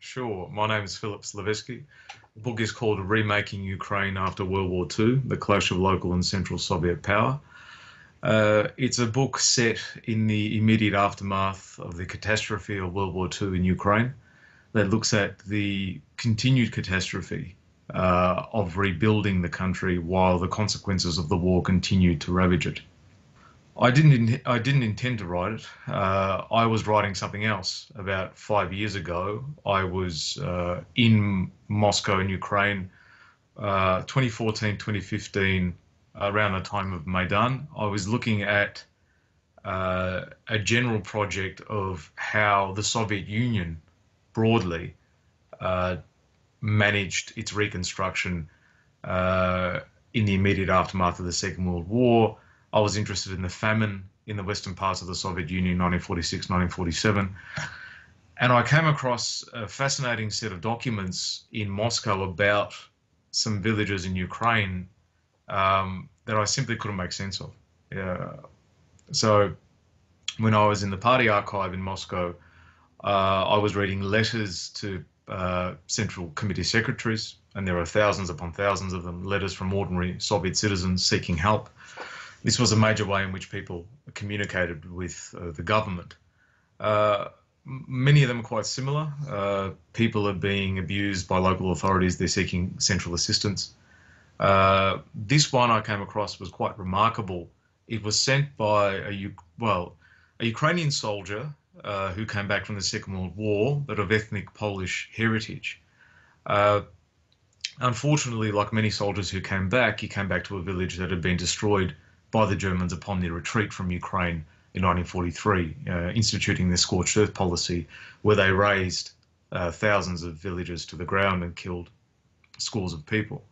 Sure. My name is Filip Slaveski. The book is called Remaking Ukraine After World War II, The Clash of Local and Central Soviet Power. It's a book set in the immediate aftermath of the catastrophe of World War II in Ukraine that looks at the continued catastrophe of rebuilding the country while the consequences of the war continued to ravage it. I didn't intend to write it. I was writing something else about 5 years ago. I was in Moscow in Ukraine, 2014, 2015, around the time of Maidan. I was looking at a general project of how the Soviet Union broadly managed its reconstruction in the immediate aftermath of the Second World War. I was interested in the famine in the western parts of the Soviet Union, 1946, 1947. And I came across a fascinating set of documents in Moscow about some villages in Ukraine that I simply couldn't make sense of. So when I was in the party archive in Moscow, I was reading letters to Central Committee secretaries, and there are thousands upon thousands of them, letters from ordinary Soviet citizens seeking help. This was a major way in which people communicated with the government. Many of them are quite similar. People are being abused by local authorities. They're seeking central assistance. This one I came across was quite remarkable. It was sent by a Ukrainian soldier who came back from the Second World War, but of ethnic Polish heritage. Unfortunately, like many soldiers who came back, he came back to a village that had been destroyed by the Germans upon their retreat from Ukraine in 1943, instituting their scorched earth policy, where they razed thousands of villages to the ground and killed scores of people.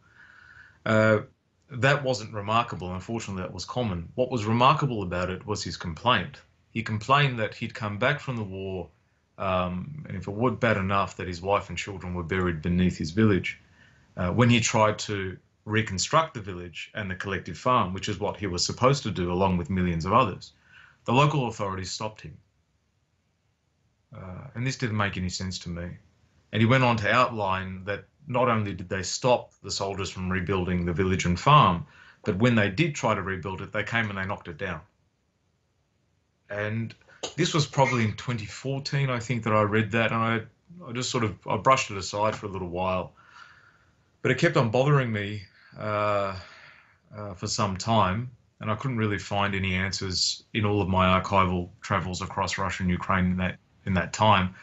That wasn't remarkable. Unfortunately, that was common. What was remarkable about it was his complaint. He complained that he'd come back from the war, and if it were bad enough that his wife and children were buried beneath his village, when he tried to reconstruct the village and the collective farm, which is what he was supposed to do along with millions of others, the local authorities stopped him. And this didn't make any sense to me. And he went on to outline that not only did they stop the soldiers from rebuilding the village and farm, but when they did try to rebuild it, they came and they knocked it down. And this was probably in 2014, I think, that I read that, and I just I brushed it aside for a little while. But it kept on bothering me for some time, and I couldn't really find any answers in all of my archival travels across Russia and Ukraine in that time.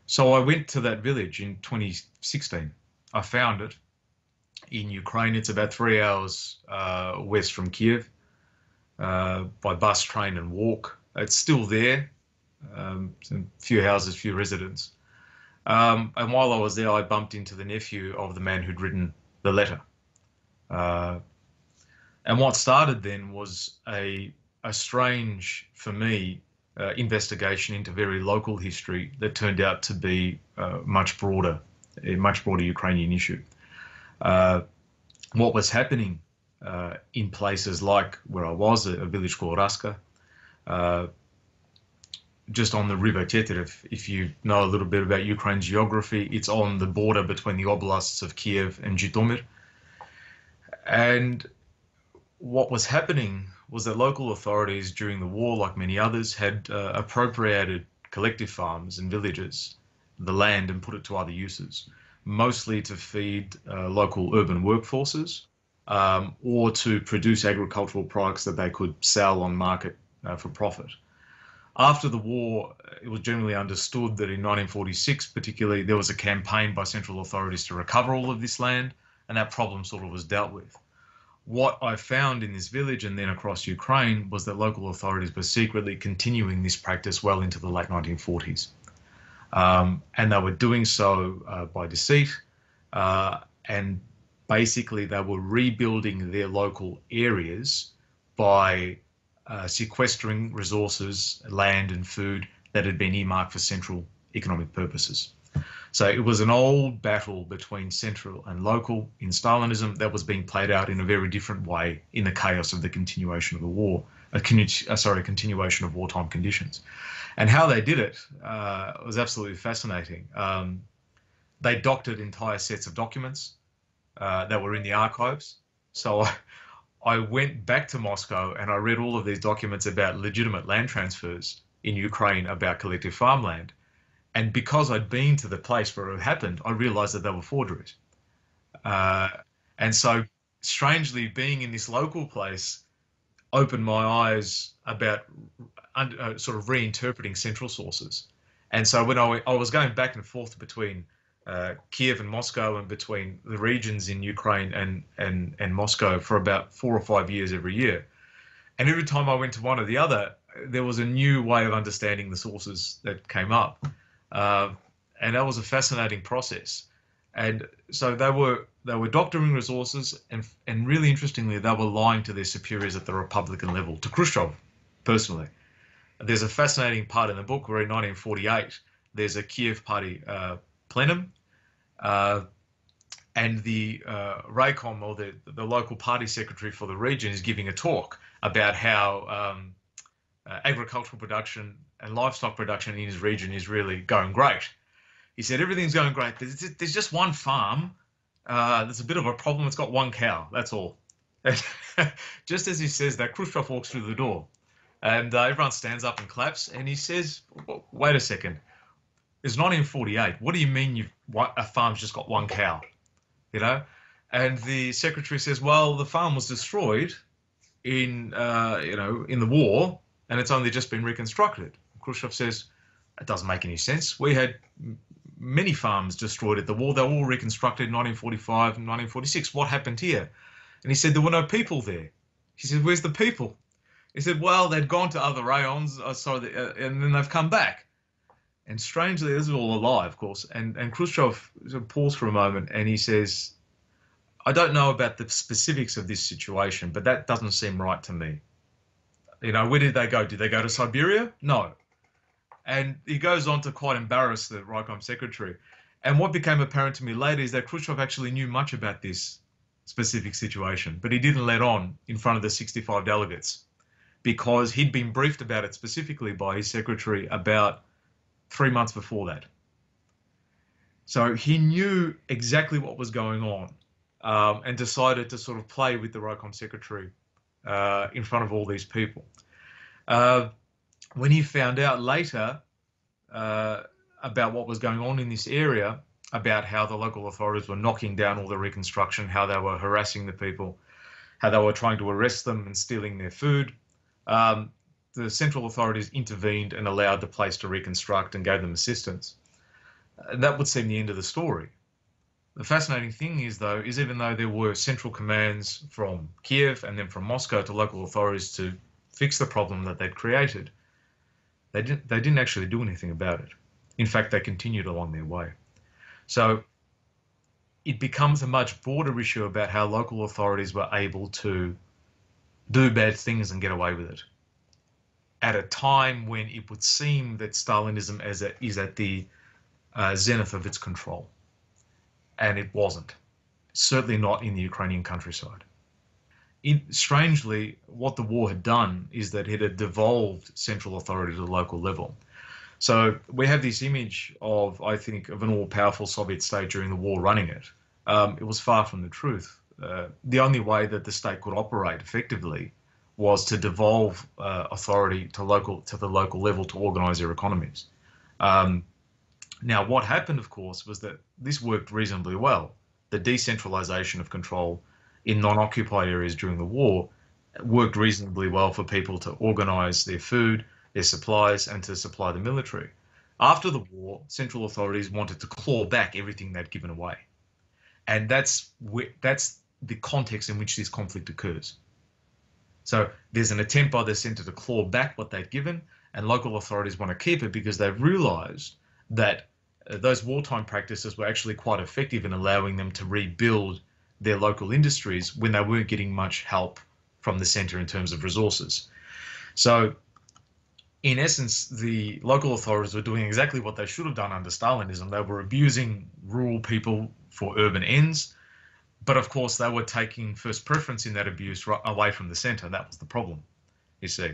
So I went to that village in 2016. I found it in Ukraine. It's about 3 hours west from Kyiv by bus, train, and walk. It's still there. A few houses, few residents. And while I was there, I bumped into the nephew of the man who'd written the letter. And what started then was a strange, for me, investigation into very local history that turned out to be a much broader Ukrainian issue. What was happening in places like where I was, a village called Raska, just on the river Teterev. If you know a little bit about Ukraine's geography, it's on the border between the oblasts of Kiev and Zhytomyr. And what was happening was that local authorities during the war, like many others, had appropriated collective farms and villages, the land, and put it to other uses, mostly to feed local urban workforces or to produce agricultural products that they could sell on market for profit. After the war, it was generally understood that in 1946, particularly, there was a campaign by central authorities to recover all of this land, and that problem sort of was dealt with. What I found in this village and then across Ukraine was that local authorities were secretly continuing this practice well into the late 1940s. And they were doing so by deceit, and basically they were rebuilding their local areas by sequestering resources, land and food that had been earmarked for central economic purposes. So it was an old battle between central and local in Stalinism that was being played out in a very different way in the chaos of the continuation of the war, continuation of wartime conditions. And how they did it was absolutely fascinating. They doctored entire sets of documents that were in the archives. So I went back to Moscow and I read all of these documents about legitimate land transfers in Ukraine about collective farmland. And because I'd been to the place where it happened, I realized that they were forgeries. Uh, and so, strangely, being in this local place opened my eyes about sort of reinterpreting central sources. And so when I was going back and forth between Kiev and Moscow and between the regions in Ukraine and Moscow for about 4 or 5 years every year. And every time I went to one or the other, there was a new way of understanding the sources that came up. And that was a fascinating process. And so they were doctoring resources, and really interestingly, they were lying to their superiors at the Republican level, to Khrushchev personally. There's a fascinating part in the book where in 1948, there's a Kiev party plenum, and the Raycom, or the local party secretary for the region, is giving a talk about how agricultural production and livestock production in his region is really going great. He said, everything's going great. There's just one farm. There's a bit of a problem. It's got one cow. That's all. And just as he says that, Khrushchev walks through the door. And everyone stands up and claps. And he says, wait a second. It's 1948. What do you mean a farm's just got one cow? You know? And the secretary says, well, the farm was destroyed in the war, and it's only just been reconstructed. Khrushchev says, it doesn't make any sense. We had many farms destroyed at the war. They were all reconstructed in 1945 and 1946. What happened here? And he said, there were no people there. He said, where's the people? He said, well, they'd gone to other rayons, and then they've come back. And strangely, this is all a lie, of course. And Khrushchev paused for a moment and he says, I don't know about the specifics of this situation, but that doesn't seem right to me. You know, where did they go? Did they go to Siberia? No. And he goes on to quite embarrass the Raycom secretary. And what became apparent to me later is that Khrushchev actually knew much about this specific situation, but he didn't let on in front of the 65 delegates because he'd been briefed about it specifically by his secretary about 3 months before that. So he knew exactly what was going on and decided to sort of play with the Raycom secretary in front of all these people. When he found out later about what was going on in this area, about how the local authorities were knocking down all the reconstruction, how they were harassing the people, how they were trying to arrest them and stealing their food, the central authorities intervened and allowed the place to reconstruct and gave them assistance. That would seem the end of the story. The fascinating thing is, though, is even though there were central commands from Kiev and then from Moscow to local authorities to fix the problem that they'd created, they didn't actually do anything about it. In fact, they continued along their way. So it becomes a much broader issue about how local authorities were able to do bad things and get away with it at a time when it would seem that Stalinism is at the zenith of its control. And it wasn't. Certainly not in the Ukrainian countryside. Strangely, what the war had done is that it had devolved central authority to the local level. So we have this image of, I think, of an all-powerful Soviet state during the war running it. It was far from the truth. The only way that the state could operate effectively was to devolve authority to the local level to organise their economies. Now, what happened, of course, was that this worked reasonably well. The decentralisation of control in non-occupied areas during the war worked reasonably well for people to organise their food, their supplies, and to supply the military. After the war, central authorities wanted to claw back everything they'd given away. And that's the context in which this conflict occurs. So there's an attempt by the centre to claw back what they'd given, and local authorities want to keep it because they've realised that those wartime practices were actually quite effective in allowing them to rebuild their local industries when they weren't getting much help from the centre in terms of resources. So in essence, the local authorities were doing exactly what they should have done under Stalinism. They were abusing rural people for urban ends, but of course they were taking first preference in that abuse away from the centre. That was the problem, you see.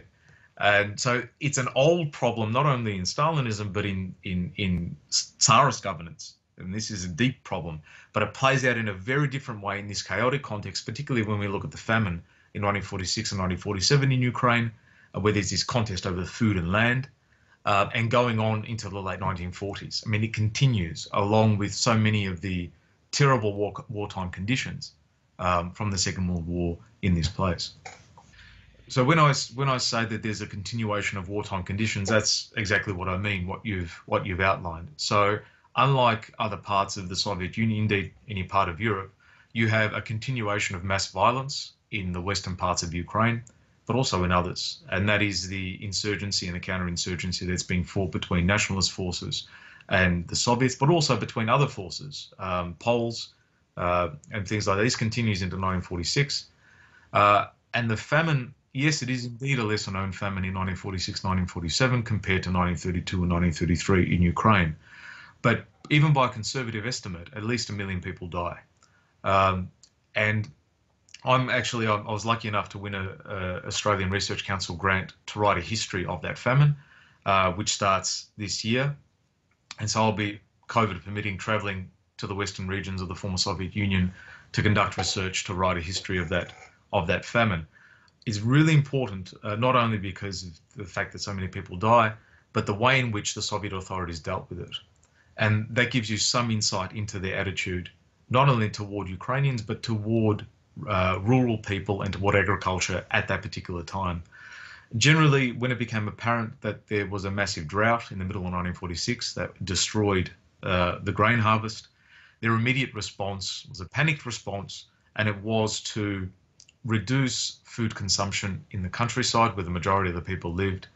And so it's an old problem, not only in Stalinism, but in Tsarist governance and this is a deep problem, but it plays out in a very different way in this chaotic context, particularly when we look at the famine in 1946 and 1947 in Ukraine, where there's this contest over food and land, and going on into the late 1940s. I mean, it continues along with so many of the terrible wartime conditions from the Second World War in this place. So when I say that there's a continuation of wartime conditions, that's exactly what I mean, what you've outlined. So unlike other parts of the Soviet Union, indeed any part of Europe, you have a continuation of mass violence in the western parts of Ukraine, but also in others. And that is the insurgency and the counterinsurgency that's being fought between nationalist forces and the Soviets, but also between other forces, Poles and things like that. This continues into 1946. And the famine, yes, it is indeed a lesser known famine in 1946, 1947 compared to 1932 and 1933 in Ukraine. But even by conservative estimate, at least 1 million people die. And I was lucky enough to win a Australian Research Council grant to write a history of that famine, which starts this year. And so I'll be, COVID permitting, travelling to the western regions of the former Soviet Union to conduct research to write a history of that famine. It's really important, not only because of the fact that so many people die, but the way in which the Soviet authorities dealt with it. And that gives you some insight into their attitude, not only toward Ukrainians, but toward rural people and toward agriculture at that particular time. Generally, when it became apparent that there was a massive drought in the middle of 1946 that destroyed the grain harvest, their immediate response was a panicked response, and it was to reduce food consumption in the countryside where the majority of the people lived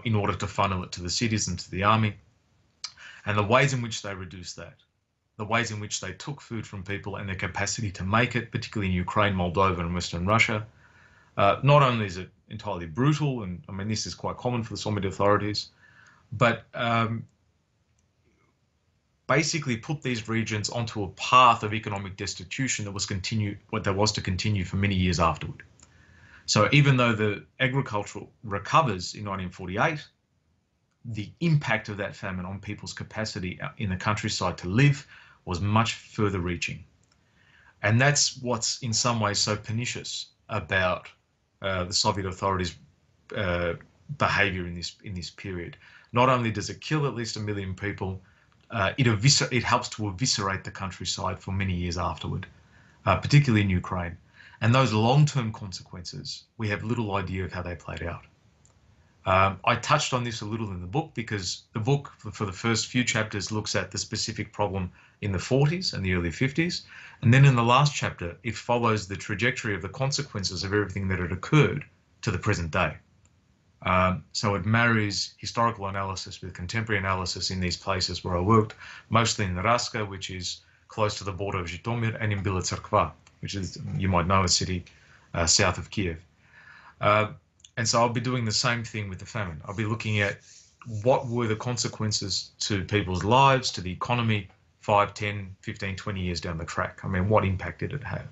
in order to funnel it to the cities and to the army. And the ways in which they reduced that, the ways in which they took food from people and their capacity to make it, particularly in Ukraine, Moldova and Western Russia, not only is it entirely brutal, and I mean this is quite common for the Soviet authorities, but basically put these regions onto a path of economic destitution that was to continue for many years afterward. So even though the agriculture recovers in 1948, the impact of that famine on people's capacity in the countryside to live was much further reaching. And that's what's in some ways so pernicious about the Soviet authorities' behavior in this period. Not only does it kill at least 1 million people, it helps to eviscerate the countryside for many years afterward, particularly in Ukraine. And those long-term consequences, we have little idea of how they played out. I touched on this a little in the book because the book, for the first few chapters, looks at the specific problem in the 40s and the early 50s. And then in the last chapter, it follows the trajectory of the consequences of everything that had occurred to the present day. So it marries historical analysis with contemporary analysis in these places where I worked, mostly in Raska, which is close to the border of Zhytomyr, and in Bila Tserkva, which is, you might know, a city south of Kyiv. And so I'll be doing the same thing with the famine. I'll be looking at what were the consequences to people's lives, to the economy, 5, 10, 15, 20 years down the track. I mean, what impact did it have?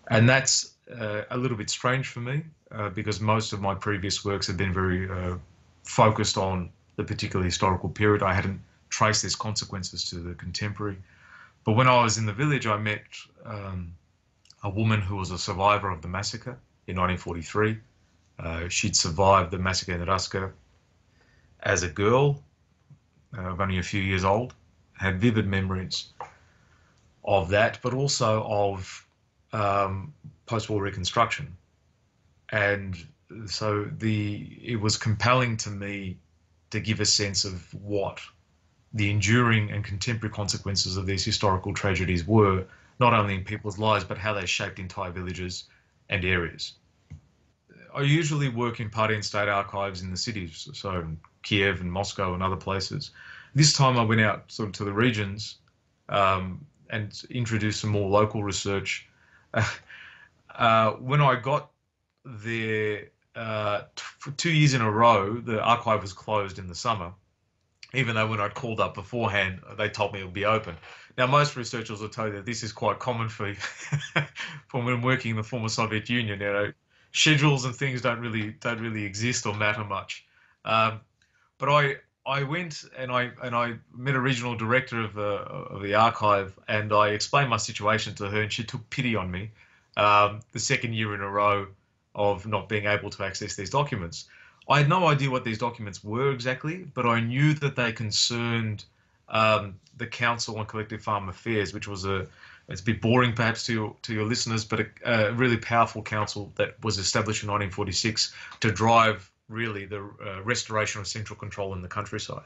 And that's a little bit strange for me because most of my previous works have been very focused on the particular historical period. I hadn't traced these consequences to the contemporary. But when I was in the village, I met a woman who was a survivor of the massacre in 1943. She'd survived the massacre in Raska as a girl of only a few years old, had vivid memories of that, but also of post-war reconstruction. And so it was compelling to me to give a sense of what the enduring and contemporary consequences of these historical tragedies were, not only in people's lives, but how they shaped entire villages and areas. I usually work in party and state archives in the cities, so Kiev and Moscow and other places. This time I went out sort of to the regions and introduced some more local research. When I got there, for 2 years in a row, the archive was closed in the summer, even though when I'd called up beforehand, they told me it would be open. Now, most researchers will tell you that this is quite common for when working in the former Soviet Union. You know, schedules and things don't really exist or matter much. But I went and I met a regional director of the archive, and I explained my situation to her, and she took pity on me. The second year in a row of not being able to access these documents. I had no idea what these documents were exactly, but I knew that they concerned the Council on Collective Farm Affairs, which was it's a bit boring perhaps to your listeners, but a really powerful council that was established in 1946 to drive really the restoration of central control in the countryside.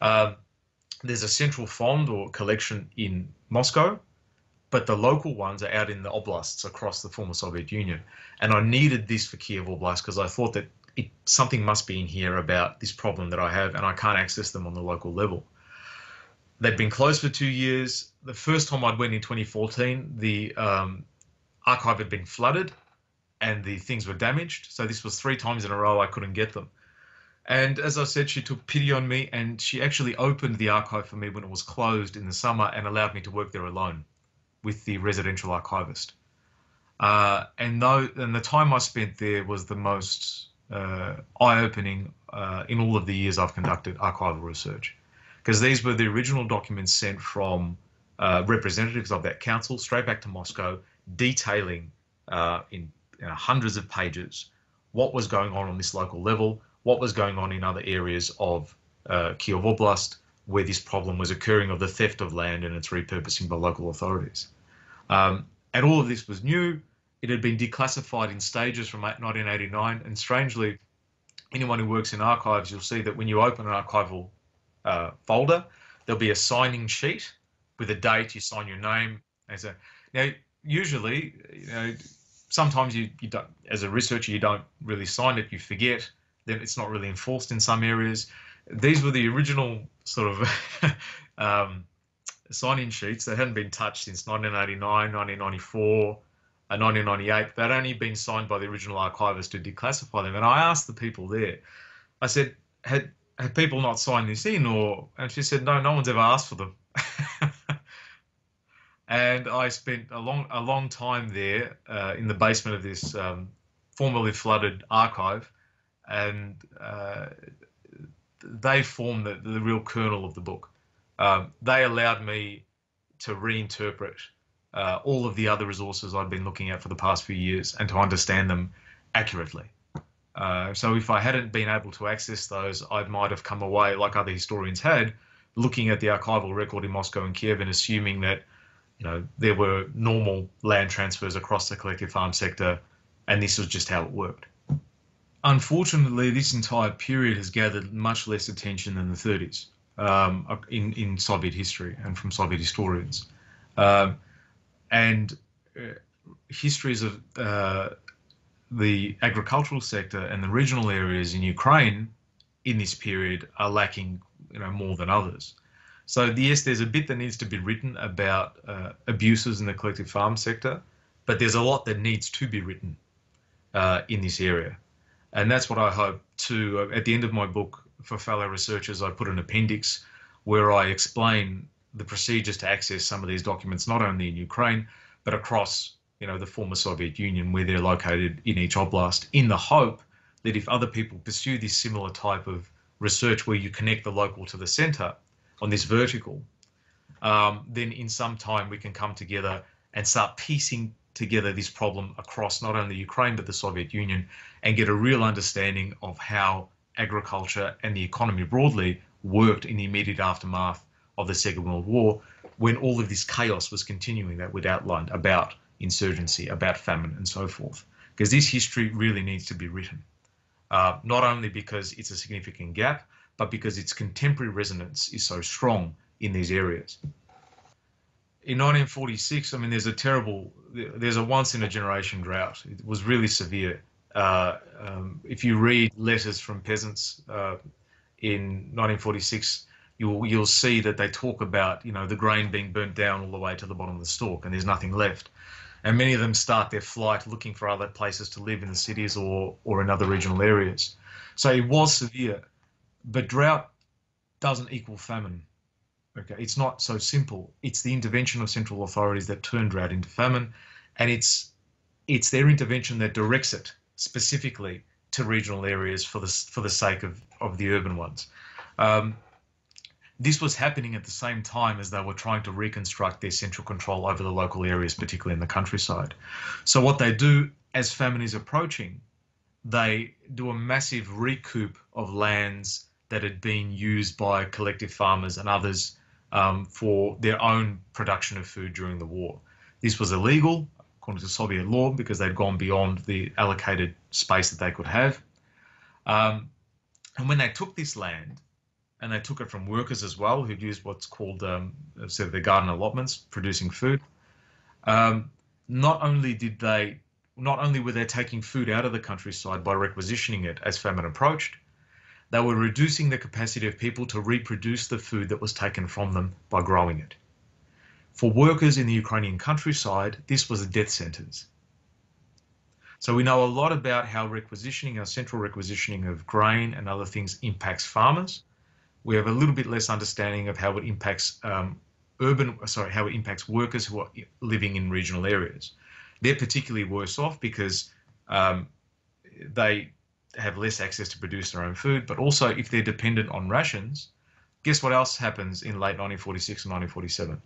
There's a central fund or collection in Moscow, but the local ones are out in the oblasts across the former Soviet Union. And I needed this for Kyiv Oblast because I thought that something must be in here about this problem that I have, and I can't access them on the local level. They've been closed for 2 years. The first time I went in 2014, the archive had been flooded and the things were damaged. So this was 3 times in a row I couldn't get them. And as I said, she took pity on me, and she actually opened the archive for me when it was closed in the summer and allowed me to work there alone with the residential archivist. And the time I spent there was the most eye-opening in all of the years I've conducted archival research, because these were the original documents sent from representatives of that council straight back to Moscow, detailing in hundreds of pages what was going on this local level, what was going on in other areas of Kyiv Oblast, where this problem was occurring of the theft of land and its repurposing by local authorities. And all of this was new. It had been declassified in stages from 1989. And strangely, anyone who works in archives, you'll see that when you open an archival folder, there'll be a signing sheet with a date. You sign your name. Now, usually, sometimes you don't, as a researcher, you don't really sign it. You forget. Then it's not really enforced in some areas. These were the original sort of sign-in sheets that hadn't been touched since 1989, 1994, 1998. They'd only been signed by the original archivist to declassify them. And I asked the people there, I said, had people not signed this in? And she said, no one's ever asked for them. And I spent a long time there in the basement of this formerly flooded archive, and they formed the real kernel of the book. They allowed me to reinterpret all of the other resources I'd been looking at for the past few years and to understand them accurately. So if I hadn't been able to access those, I might have come away, like other historians had, looking at the archival record in Moscow and Kiev and assuming that there were normal land transfers across the collective farm sector, and this was just how it worked. Unfortunately, this entire period has gathered much less attention than the 30s in Soviet history and from Soviet historians. And histories of the agricultural sector and the regional areas in Ukraine in this period are lacking, more than others. So yes, there's a bit that needs to be written about abuses in the collective farm sector, but there's a lot that needs to be written in this area. And that's what I hope to, at the end of my book, for fellow researchers, I put an appendix where I explain the procedures to access some of these documents, not only in Ukraine, but across, the former Soviet Union, where they're located in each oblast, in the hope that if other people pursue this similar type of research where you connect the local to the center on this vertical, then in some time we can come together and start piecing together this problem across not only Ukraine but the Soviet Union, and get a real understanding of how agriculture and the economy broadly worked in the immediate aftermath of the Second World War, when all of this chaos was continuing that we'd outlined about insurgency, about famine and so forth. Because this history really needs to be written, not only because it's a significant gap, but because its contemporary resonance is so strong in these areas. In 1946, there's a once-in-a-generation drought. It was really severe. If you read letters from peasants in 1946, you'll see that they talk about, the grain being burnt down all the way to the bottom of the stalk, and there's nothing left. And many of them start their flight looking for other places to live in the cities or in other regional areas. So it was severe, but drought doesn't equal famine. Okay, it's not so simple. It's the intervention of central authorities that turned drought into famine, and it's their intervention that directs it specifically to regional areas for the sake of the urban ones. This was happening at the same time as they were trying to reconstruct their central control over the local areas, particularly in the countryside. So what they do as famine is approaching, they do a massive recoup of lands that had been used by collective farmers and others for their own production of food during the war. This was illegal, according to Soviet law, because they'd gone beyond the allocated space that they could have. And when they took this land, and they took it from workers as well, who'd used what's called sort of their garden allotments, producing food. Not only were they taking food out of the countryside by requisitioning it as famine approached, they were reducing the capacity of people to reproduce the food that was taken from them by growing it. For workers in the Ukrainian countryside, this was a death sentence. So we know a lot about how requisitioning, our central requisitioning of grain and other things impacts farmers. We have a little bit less understanding of how it impacts how it impacts workers who are living in regional areas. They're particularly worse off because they have less access to produce their own food, but also if they're dependent on rations, guess what else happens in late 1946 and 1947?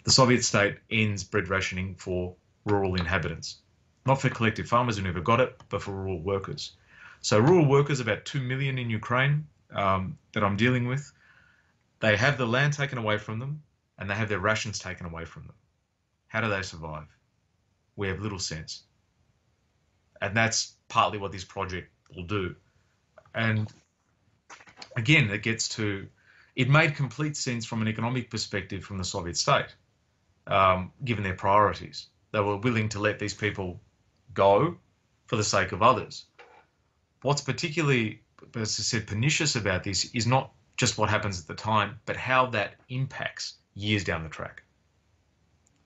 The Soviet state ends bread rationing for rural inhabitants. Not for collective farmers who never got it, but for rural workers. So rural workers, about 2 million in Ukraine, that I'm dealing with, they have the land taken away from them and they have their rations taken away from them. How do they survive? We have little sense. And that's partly what this project will do. And again, it made complete sense from an economic perspective from the Soviet state, given their priorities. They were willing to let these people go for the sake of others. What's particularly, as I said, pernicious about this is not just what happens at the time, but how that impacts years down the track.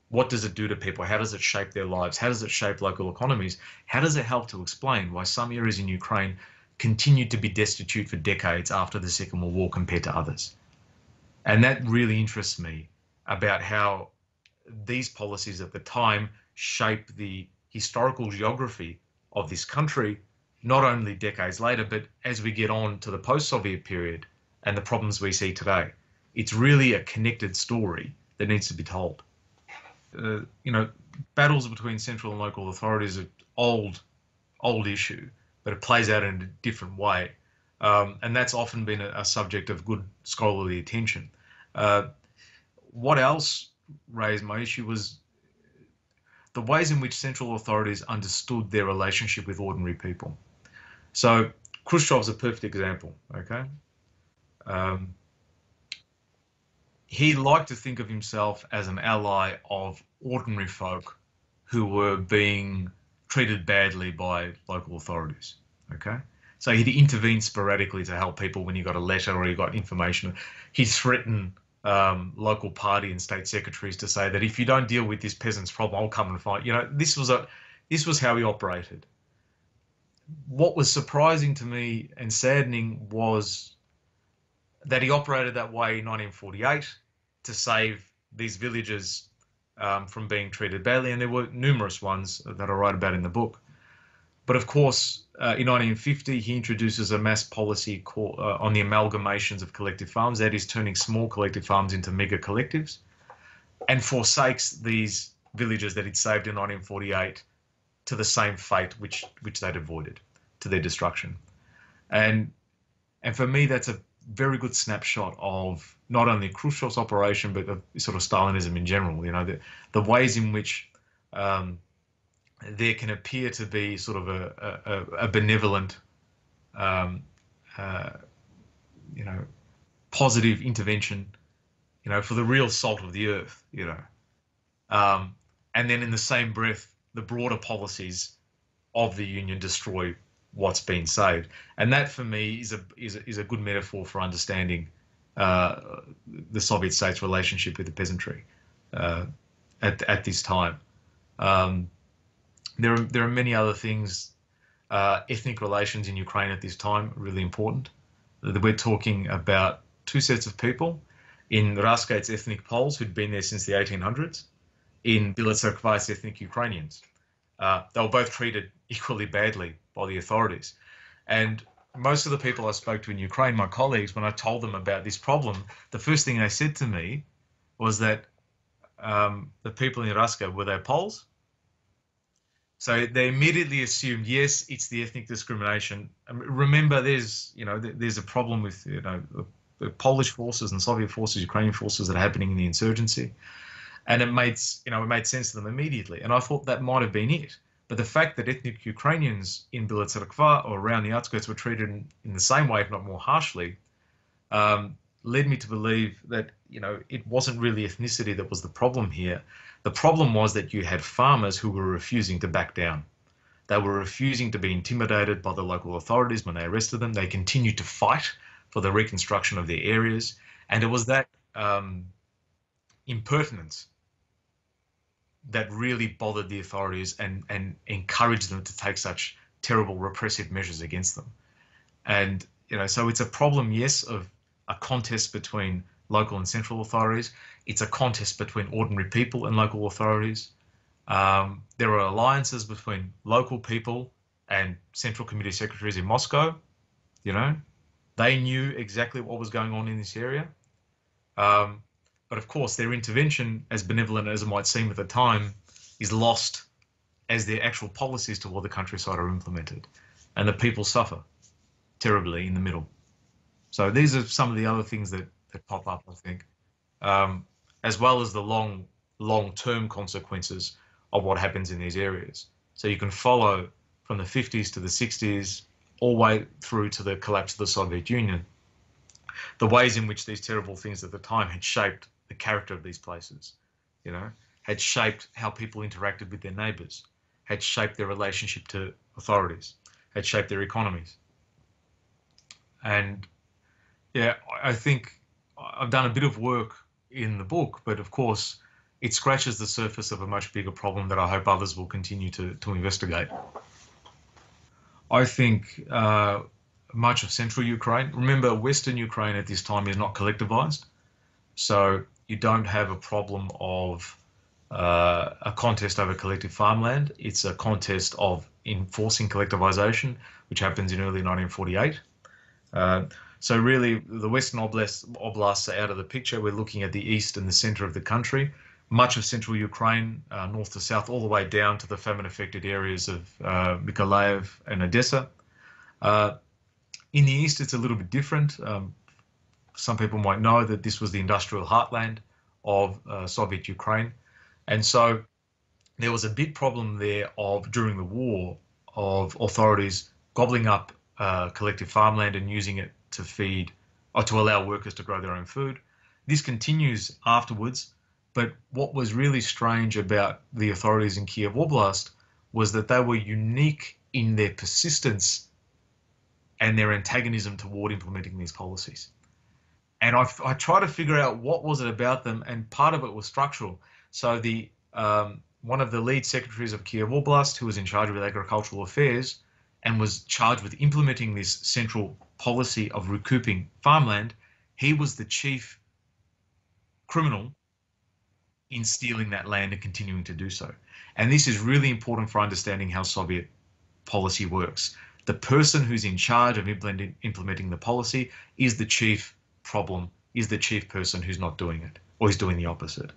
What does it do to people? How does it shape their lives? How does it shape local economies? How does it help to explain why some areas in Ukraine continued to be destitute for decades after the Second World War compared to others? And that really interests me about how these policies at the time shape the historical geography of this country, not only decades later, but as we get on to the post-Soviet period and the problems we see today. It's really a connected story that needs to be told. Battles between central and local authorities are old issue, but it plays out in a different way. And that's often been a subject of good scholarly attention. What else raised my issue was the ways in which central authorities understood their relationship with ordinary people. So Khrushchev's a perfect example, okay? He liked to think of himself as an ally of ordinary folk who were being treated badly by local authorities, okay? So he'd intervene sporadically to help people when he got a letter or he got information. He'd threaten local party and state secretaries to say that if you don't deal with this peasant's problem, I'll come and fight. This was how he operated. What was surprising to me and saddening was that he operated that way in 1948 to save these villages from being treated badly, and there were numerous ones that I write about in the book. But of course, in 1950, he introduces a mass policy on the amalgamations of collective farms, that is turning small collective farms into mega collectives, and forsakes these villages that he'd saved in 1948 to the same fate which they'd avoided, to their destruction. And for me, that's a very good snapshot of not only Khrushchev's operation, but of sort of Stalinism in general. The ways in which there can appear to be sort of a benevolent, positive intervention, for the real salt of the earth, and then in the same breath, the broader policies of the Union destroy what's been saved. And that, for me, is a good metaphor for understanding the Soviet state's relationship with the peasantry at this time. There are many other things. Ethnic relations in Ukraine at this time are really important. We're talking about two sets of people. In Raska, it's ethnic Poles who'd been there since the 1800s. In Behaviour, it's ethnic Ukrainians. They were both treated equally badly by the authorities. And most of the people I spoke to in Ukraine, my colleagues, when I told them about this problem, the first thing they said to me was that the people in Raska, were they Poles? So they immediately assumed, yes, it's the ethnic discrimination. Remember, there's a problem with the Polish forces and Soviet forces, Ukrainian forces that are happening in the insurgency, and it made sense to them immediately. And I thought that might have been it. But the fact that ethnic Ukrainians in Bila Tserkva or around the outskirts were treated in the same way, if not more harshly, led me to believe that it wasn't really ethnicity that was the problem here. The problem was that you had farmers who were refusing to back down. They were refusing to be intimidated by the local authorities when they arrested them. They continued to fight for the reconstruction of their areas. And it was that impertinence that really bothered the authorities and encouraged them to take such terrible repressive measures against them. And, so it's a problem, yes, of a contest between local and central authorities. It's a contest between ordinary people and local authorities. There are alliances between local people and central committee secretaries in Moscow. They knew exactly what was going on in this area. But of course, their intervention, as benevolent as it might seem at the time, is lost as their actual policies toward the countryside are implemented. And the people suffer terribly in the middle. So these are some of the other things that pop up, I think, as well as the long-term consequences of what happens in these areas. So you can follow from the 50s to the 60s, all the way through to the collapse of the Soviet Union, the ways in which these terrible things at the time had shaped the character of these places, had shaped how people interacted with their neighbours, had shaped their relationship to authorities, had shaped their economies. And yeah, I think I've done a bit of work in the book, but of course it scratches the surface of a much bigger problem that I hope others will continue to investigate. I think much of central Ukraine, remember Western Ukraine at this time is not collectivized, so you don't have a problem of a contest over collective farmland. It's a contest of enforcing collectivization, which happens in early 1948. So really, the Western Oblasts are out of the picture. We're looking at the east and the center of the country. Much of central Ukraine, north to south, all the way down to the famine-affected areas of Mykolaiv and Odessa. In the east, it's a little bit different. Some people might know that this was the industrial heartland of Soviet Ukraine. And so there was a big problem there during the war, of authorities gobbling up collective farmland and using it to feed or to allow workers to grow their own food. This continues afterwards, but what was really strange about the authorities in Kyiv Oblast was that they were unique in their persistence and their antagonism toward implementing these policies. And I tried to figure out what was it about them, and part of it was structural. So one of the lead secretaries of Kyiv Oblast, who was in charge of agricultural affairs and was charged with implementing this central policy of recouping farmland, he was the chief criminal in stealing that land and continuing to do so. And this is really important for understanding how Soviet policy works. The person who's in charge of implementing the policy is the chief problem, is the chief person who's not doing it, or is doing the opposite.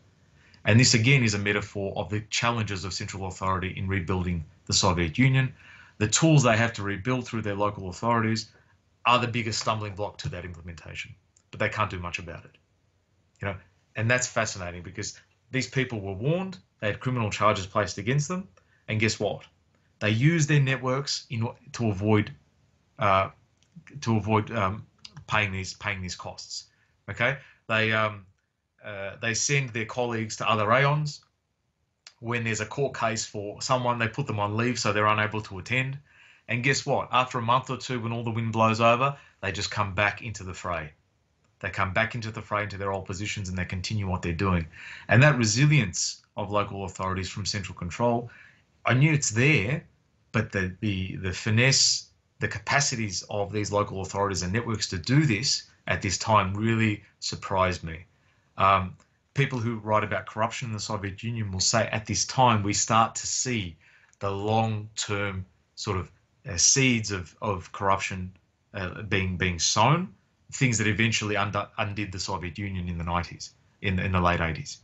And this again is a metaphor of the challenges of central authority in rebuilding the Soviet Union. The tools they have to rebuild through their local authorities are the biggest stumbling block to that implementation, but they can't do much about it. And that's fascinating because these people were warned, they had criminal charges placed against them, and guess what? They used their networks to avoid paying these costs. Okay, they send their colleagues to other rayons. When there's a court case for someone, they put them on leave so they're unable to attend. And guess what? After a month or two, when all the wind blows over, they just come back into the fray. They come back into the fray, into their old positions, and they continue what they're doing. And that resilience of local authorities from central control, I knew it's there, but the finesse, the capacities of these local authorities and networks to do this at this time really surprised me. People who write about corruption in the Soviet Union will say at this time we start to see the long-term sort of seeds of corruption being sown, things that eventually undid the Soviet Union in the 90s, in the late 80s.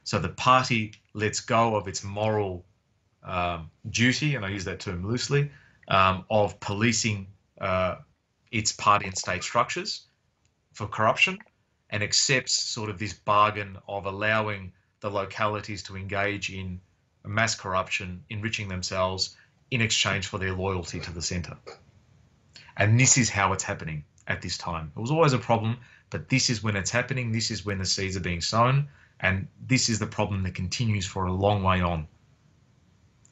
So the party lets go of its moral duty, and I use that term loosely, of policing its party and state structures for corruption, and accepts sort of this bargain of allowing the localities to engage in mass corruption, enriching themselves in exchange for their loyalty to the centre. And this is how it's happening at this time. It was always a problem, but this is when it's happening. This is when the seeds are being sown. And this is the problem that continues for a long way on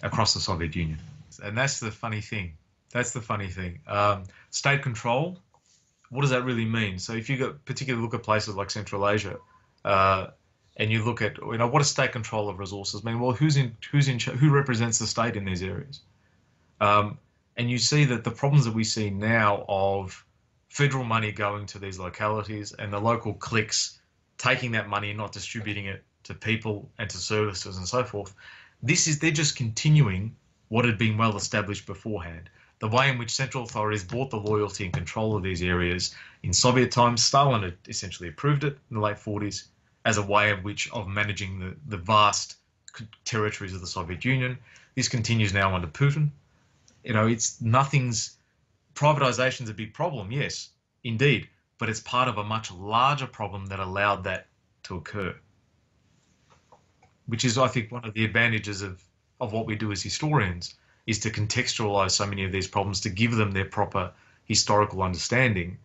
across the Soviet Union. And that's the funny thing. That's the funny thing. State control, what does that really mean? So if you particularly look at places like Central Asia, and you look at, what does state control of resources mean? Well, who represents the state in these areas? And you see that the problems that we see now of federal money going to these localities and the local cliques taking that money and not distributing it to people and to services and so forth, they're just continuing what had been well established beforehand. The way in which central authorities bought the loyalty and control of these areas in Soviet times, Stalin had essentially approved it in the late 40s as a way of managing the vast territories of the Soviet Union. This continues now under Putin. Privatization's a big problem, yes, indeed, but it's part of a much larger problem that allowed that to occur, which is, I think, one of the advantages of what we do as historians, is to contextualize so many of these problems, to give them their proper historical understanding,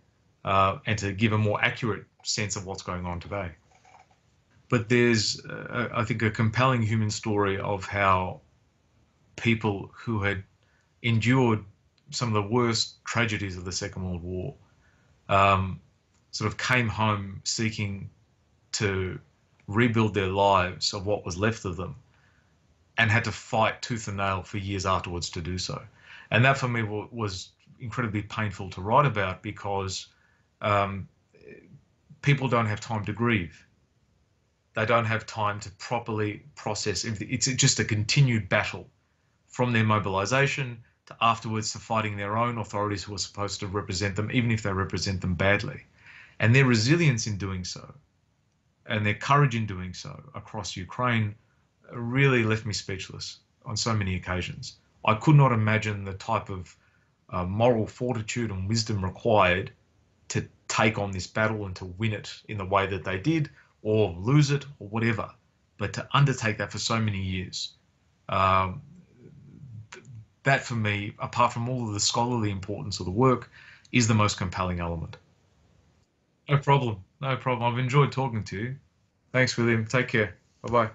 and to give a more accurate sense of what's going on today. But there's, I think, a compelling human story of how people who had endured some of the worst tragedies of the Second World War sort of came home seeking to rebuild their lives of what was left of them, and had to fight tooth and nail for years afterwards to do so. And that for me was incredibly painful to write about, because people don't have time to grieve. They don't have time to properly process. It's just a continued battle from their mobilization to afterwards to fighting their own authorities who are supposed to represent them, even if they represent them badly. And their resilience in doing so, and their courage in doing so across Ukraine, really left me speechless on so many occasions. I could not imagine the type of moral fortitude and wisdom required to take on this battle and to win it in the way that they did, or lose it, or whatever. But to undertake that for so many years, that for me, apart from all of the scholarly importance of the work, is the most compelling element. No problem. No problem. I've enjoyed talking to you. Thanks, William. Take care. Bye-bye.